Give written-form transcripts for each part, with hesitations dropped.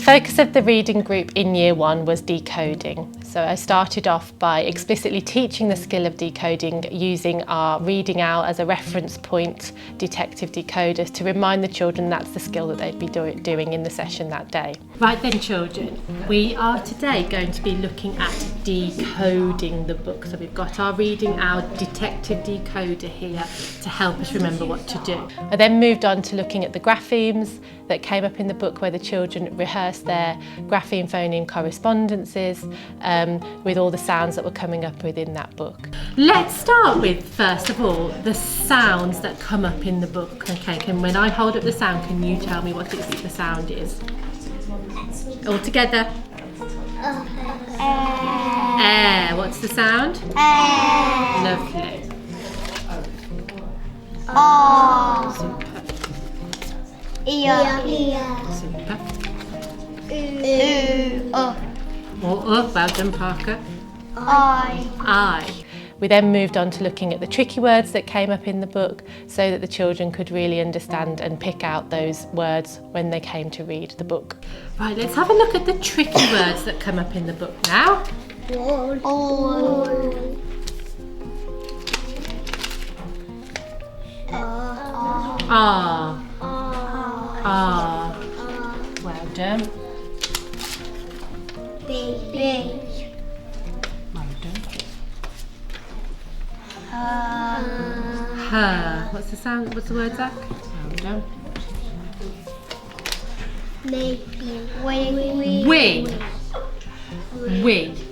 focus of the reading group in Year 1 was decoding. So I started off by explicitly teaching the skill of decoding using our reading out as a reference point detective decoders to remind the children that's the skill that they'd be doing in the session that day. Right then children, we are today going to be looking at decoding the book. So we've got our reading out detective decoder here to help us remember what to do. I then moved on to looking at the graphemes that came up in the book where the children rehearsed their grapheme phoneme correspondences with all the sounds that were coming up within that book. Let's start with, first of all, the sounds that come up in the book. Okay, when I hold up the sound, can you tell me what the sound is? All together. Air. What's the sound? Air. Lovely. Super. Super. Well done, Parker. I. We then moved on to looking at the tricky words that came up in the book so that the children could really understand and pick out those words when they came to read the book. Right, let's have a look at the tricky words that come up in the book now. Well done. Baby. Well done. Her. What's the sound? What's the word, Zach? Well done. We.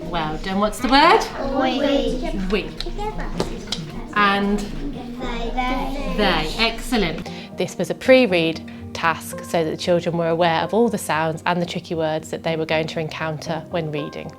Well done. What's the word? We. And they. Excellent. This was a pre-read task so that the children were aware of all the sounds and the tricky words that they were going to encounter when reading.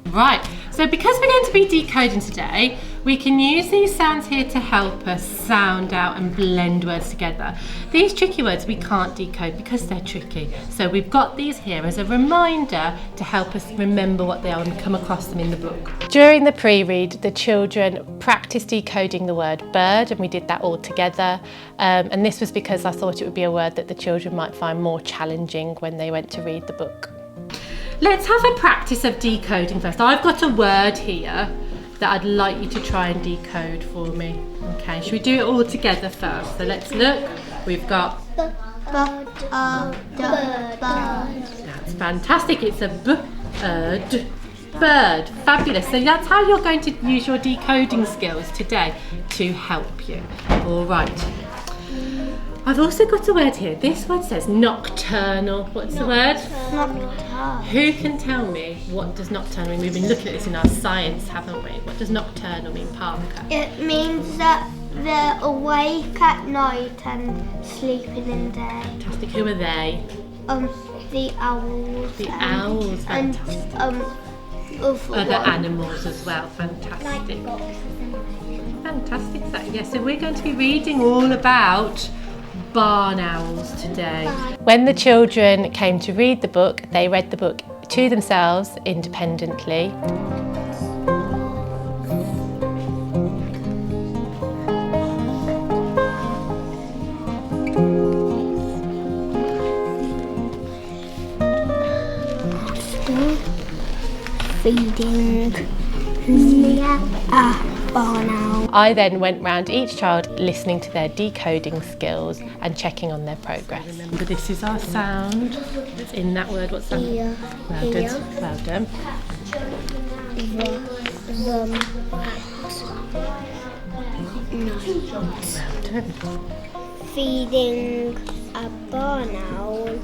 Right, so because we're going to be decoding today, we can use these sounds here to help us sound out and blend words together. These tricky words we can't decode because they're tricky, so we've got these here as a reminder to help us remember what they are and come across them in the book. During the pre-read, the children practiced decoding the word bird, and we did that all together, and this was because I thought it would be a word that the children might find more challenging when they went to read the book. Let's have a practice of decoding first. I've got a word here that I'd like you to try and decode for me. Okay, should we do it all together first? So let's look. We've got Bird. That's fantastic. It's a bird. Bird. Fabulous. So that's how you're going to use your decoding skills today to help you. All right. I've also got a word here. This word says nocturnal. What's the word? Nocturnal. Who can tell me what does nocturnal mean? We've been looking at this in our science, haven't we? What does nocturnal mean, Parker? It means that they're awake at night and sleeping in day. Fantastic. Who are they? The owls. The owls. Fantastic. And other animals as well. Fantastic. Fantastic. Yes, so we're going to be reading all about barn owls today. When the children came to read the book, they read the book to themselves independently. Feeding near a barn owl. I then went round each child listening to their decoding skills and checking on their progress. Remember, this is our sound. It's in that word. What's that? Ear. Well done. Well done. Well done. Feeding a barn owl.